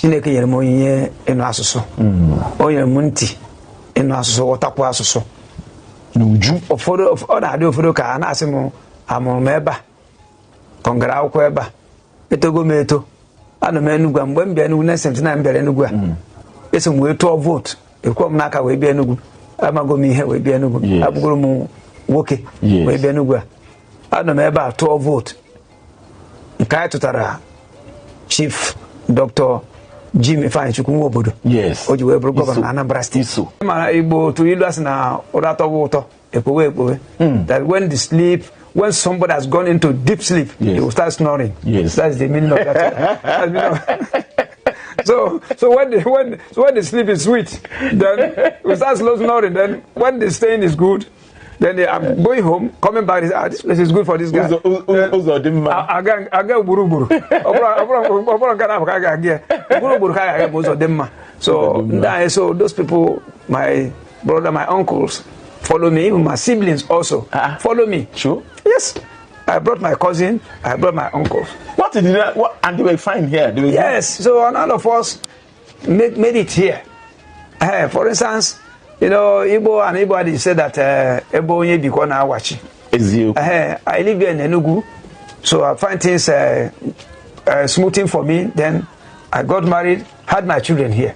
Chineke yere mo yin enu asusu. O yere mo nti enu asusu otapo asusu. Nuju Ofodo na ade ofodo ka na asemo amuru meba. Kongara akwụkwọ eba. Etogo meto. Ana me Enugu mgbe mbia Enugu na 79 mbia Enugu a. Eso mu eto vote. Ekwom n'aka we bia Enugu. Amago mi ihe we bia Enugu. Abugoro mu woke we bia Enugu a. Ana me eba to vote. Nkai tutara Chief Dr. Jim Ifeanyichukwu obodo. Yes. Oji we bụrụ gọvanọ Anambra State. Mana Igbo to ilu asị na ụra tọgbọ ụtọ ekwewe. That when somebody has gone into deep sleep, he will start snoring. Yes. That's the meaning of that. So when the sleep is sweet, then we start slow snoring. Then when the stain is good, then I'm going home, coming back. This place is good for this guy. I get buru. So those people, my brother, my uncles, follow me. Even my siblings also follow me. Sure. Yes. I brought my cousin. I brought my uncles. What and they were fine here. Yes. So all of us made it here. For instance, Igbo and Igbo said that Ebo onye biko na awachi. I live here in Enugu, so I find things smoothing for me. Then I got married, had my children here.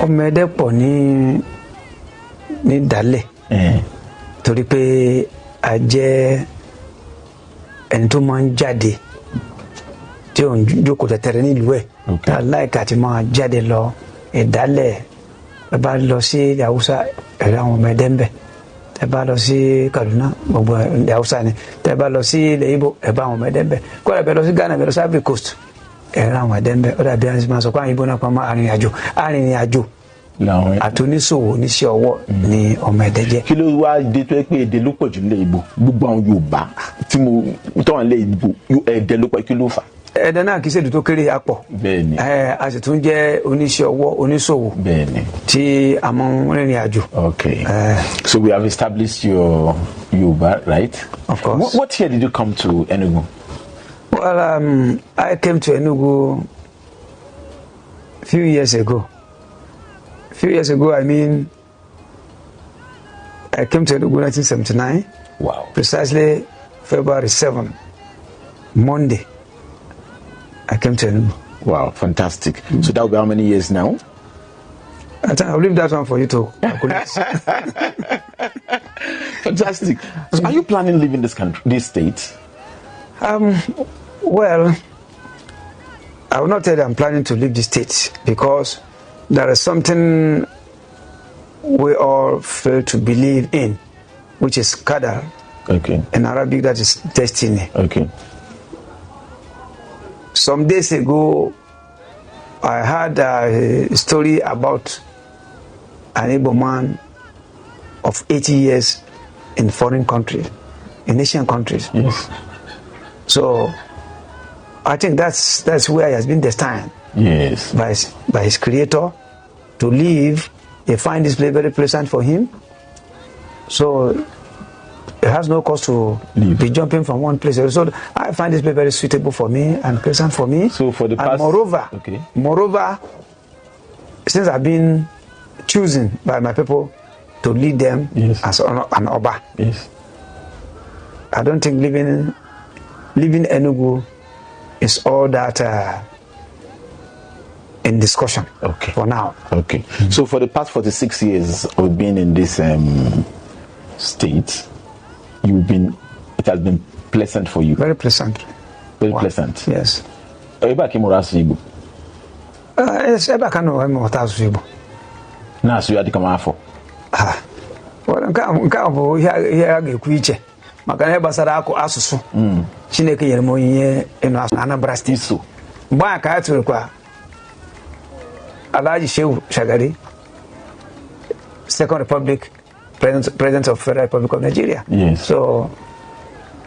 Omede pọ̀ ní Dale. Torí pé a jẹ́ ẹni tó máa ń jáde tí ó ń jókòó tẹ̀tẹ̀rẹ̀ nílùú ẹ̀. Ta láìka tí máa jáde lọ Ìdálẹ̀. Ẹ bá lọ sí ilẹ̀ Haúsá ẹ̀rọ àwọn ọmọ ẹ̀dẹ́ ń bẹ̀. Tẹ bá lọ sí Kaduna gbogbo ilẹ̀ Haúsá ni. Tẹ bá lọ sí ilẹ̀ Igbo ẹ̀bá àwọn ọmọ ẹ̀dẹ́ ń bẹ̀. Kọ́lá bẹ̀ lọ sí Ghana bẹ̀ lọ sí Ivory Coast ẹ̀rọ àwọn ẹ̀dẹ́ ń bẹ̀. Ó dàbí ẹni máa sọ pé àwọn Igbo náà pa máa arìnrìn-àjò. Àtúníṣòwò oníṣẹ́ ọwọ́ ni ọmọ ẹ̀dẹ́ jẹ́. Kí ló wá dé tó pé èdè ló pọ̀ jù nílẹ̀ Ìgbò gbogbo àwọn Yorùbá tí mo tọ́ wọn lé Ìgbò ẹ̀dẹ́ ló pọ̀ kí ló fà. Ẹ̀dẹ́ náà kì í ṣe èdè tó kéré apọ̀. Bẹ́ẹ̀ni. A sì tún jẹ́ oníṣẹ́ ọwọ́ oníṣòwò. Bẹ́ẹ̀ni. Tí a máa ń rìnrìn àjò. Okay. So we have established your Yoruba, right? Of course. What year did you come to Enugu? Well, I came to Enugu a few years ago. Few years ago, I mean, I came to Enugu 1979. Wow. Precisely February 7, Monday, I came to Enugu. Wow, fantastic. So that will be how many years now? I'll leave that one for you to calculate. Fantastic. So are you planning to live in this state? Well, I will not tell you I'm planning to leave the state because there is something we all fail to believe in, which is qadar. Okay. In Arabic, that is destiny. Okay. Some days ago, I heard a story about an Igbo man of 80 years in foreign countries, in Asian countries. Yes. So I think that's where he has been destined. Yes. By his creator to live. They find this place very pleasant for him. So it has no cause to be jumping from one place. So I find this place very suitable for me and pleasant for me. So for the past, and moreover, since I've been chosen by my people to lead them as an Oba, I don't think living Enugu is all that in discussion for now. Okay. So for the past 46 years of being in this state, it has been pleasant for you. Very pleasant. Very pleasant. Yes. Eba kimurasu Igbo. Yes, eba kanu mutasu Igbo. Na so yadi kama afọ. Well, nka bụ ihe a ga-ekwu iche maka na gbasara akụ asụsụ. Chineke nyere m onyinye ịnụ asụsụ Anambra State. Mgbe a ka a tụrụ kwa Alhaji Shehu Shagari, Second Republic, President of Federal Republic of Nigeria. Yes. So,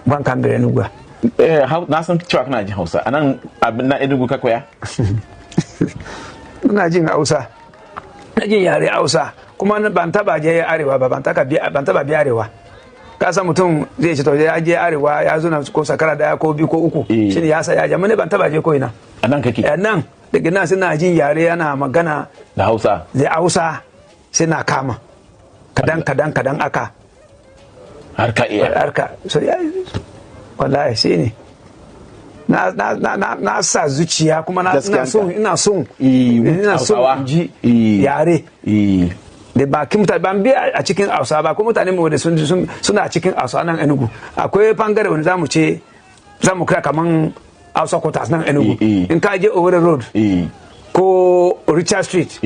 one can be Enugu. How na some truck na Hausa. Anan na Enugu kakwaya. Na jin Hausa. Na jin yare Hausa. Kuma ban taba je arewa ba, ban taba bi arewa. ka san mutum zai ce to ya je arewa ya zo na ko sakara daya ko biyu ko uku shine ya sa ya je, ne ban taba je ko ina. Anan kake? Nan daga nan sai na jin yare yana magana da Hausa. Da Hausa sai na kama kadan aka harka iya harka so ya wallahi shi ne na sa zuciya kuma ina son ji yare da bakin mutane ban biya a cikin Hausa ba, kuma mutane mu da suna cikin Hausa nan Enugu akwai bangare wanda zamu kira kaman Hausa quarters nan Enugu in ka je Owerri road ko Richard street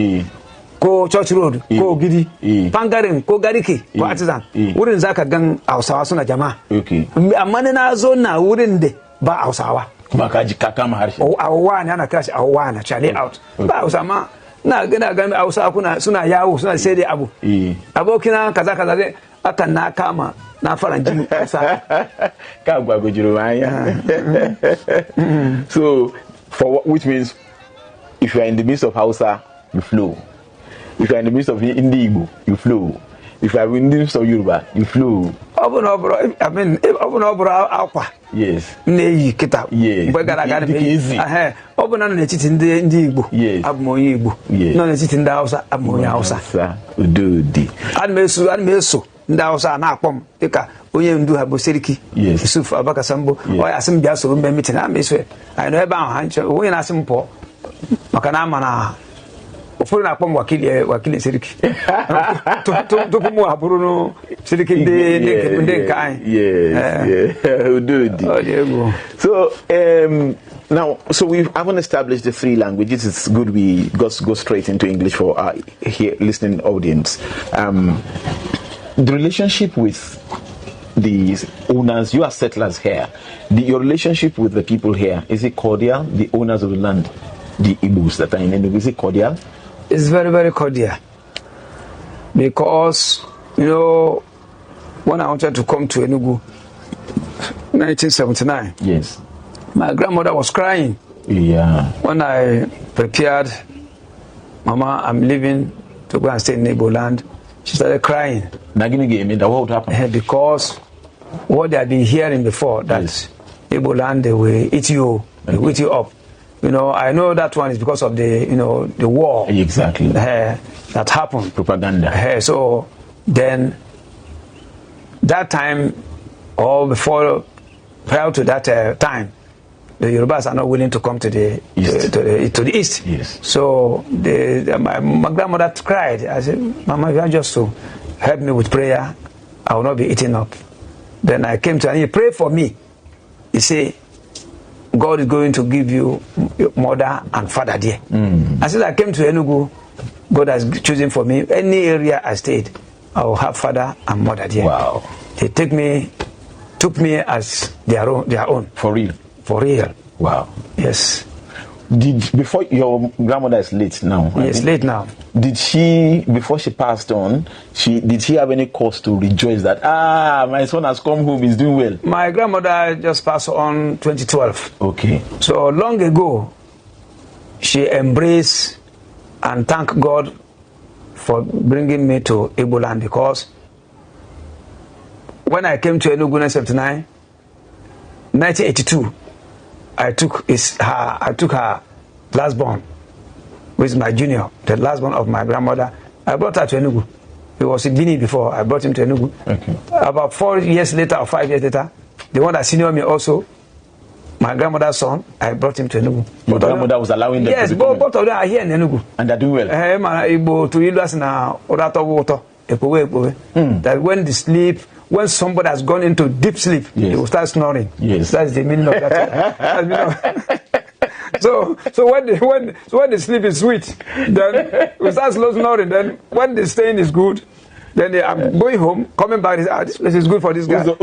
ko Church road ko Gidi bangaren ko Gariki ko Artisan wurin zaka gan Hausawa suna jama'a amma ne na zo na wurin da ba Hausawa kuma ka ji ka kama harshe awwa ne ana kira shi awwa na chale out ba Hausa ma na ga Hausa suna yawo suna sai dai abu abokina kaza dai aka na kama na faranji Hausa ka gwagwa jirumanya. So which means if you are in the midst of Hausa you flow, if you are in the midst of Igbo you flow, if you are in the midst of Yoruba you flow. Yes. Neyi kita. Yes. Bagara obuna no n'etiti ndị Igbo. Abụmonye Igbo. No n'etiti ndị Hausa abụmonye Hausa. Udodi. Anmeso ndị Hausa na-akpọ m dịka onye ndu ha bụ Seriki. Yusuf Abaka Sambo. Ọ ya asị m bịa soro mbe meeting na meso. Anyị nọ ebe ahụ ha nche onye na-asị m pụọ maka na ama na ofuru na akpọ m wakili Seriki. Tupu mụ abụrụ no Seriki ndị nke anyị. Yes. Udodi. So now, we haven't established the three languages. It's good we go straight into English for our listening audience. The relationship with the owners, you are settlers here. Your relationship with the people here, is it cordial? The owners of the land, the Igbos that are in Enugu, is it cordial? It's very, very cordial. Because, when I wanted to come to Enugu, 1979. Yes. My grandmother was crying. Yeah. When I prepared, Mama, I'm leaving to go and stay in Igboland, she started crying. Now give me what happened? Because what they had been hearing before, that Igboland, they will eat you, they will eat you up. I know that one is because of the war. Exactly. That happened. Propaganda. So then, that time, or prior to that time, the Yorubas are not willing to come to the east. Yes. So my grandmother cried. I said, Mama, if you are just to help me with prayer, I will not be eaten up. Then I came to her and he prayed for me. He said, God is going to give you mother and father there. As I came to Enugu, God has chosen for me any area I stayed, I will have father and mother there. Wow. They took me as their own. For real? For real. Wow. Yes. Before your grandmother is late now? Yes, late now. Did she, before she passed on, did she have any cause to rejoice that, my son has come home, he's doing well? My grandmother just passed on 2012. Okay. So long ago, she embraced and thanked God for bringing me to Igboland, because when I came to Enugu in 1979, 1982, I took her last born, which is my junior, the last born of my grandmother. I brought her to Enugu. He was in Guinea before. I brought him to Enugu. Okay. About 4 years later or 5 years later, the one that senior me also, my grandmother's son, I brought him to Enugu. Your grandmother was allowing them to come? Yes, both of them are here in Enugu. And they're doing well? That when they sleep, when somebody has gone into deep sleep, they will start snoring. Yes. That's the meaning of that. So when the sleep is sweet, then we start slow snoring. Then when the staying is good, then I'm going home, coming back. This place is good for this guy. So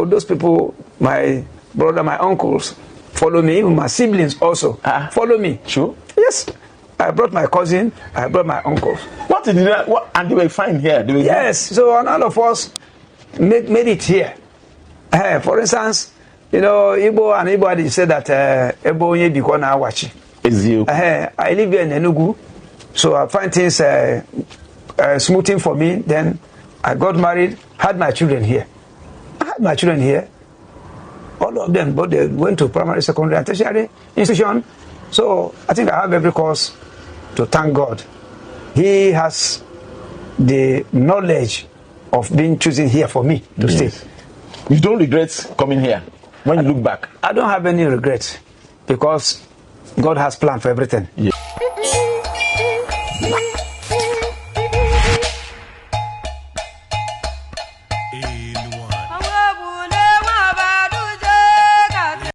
those people, my brother, my uncles, follow me. Even my siblings also follow me. Sure. Yes. I brought my cousin. I brought my uncles. And they were fine here? Yes. So all of us made it here. For instance, Igbo and Igbo said that Ebo onye biko na awachi. I live here in Enugu, so I find things smoothing for me. Then I got married, had my children here. I had my children here. All of them, but they went to primary, secondary, and tertiary institution. So I think I have every cause to thank God. He has the knowledge of being chosen here for me to stay. You don't regret coming here when you look back? I don't have any regrets because God has planned for everything.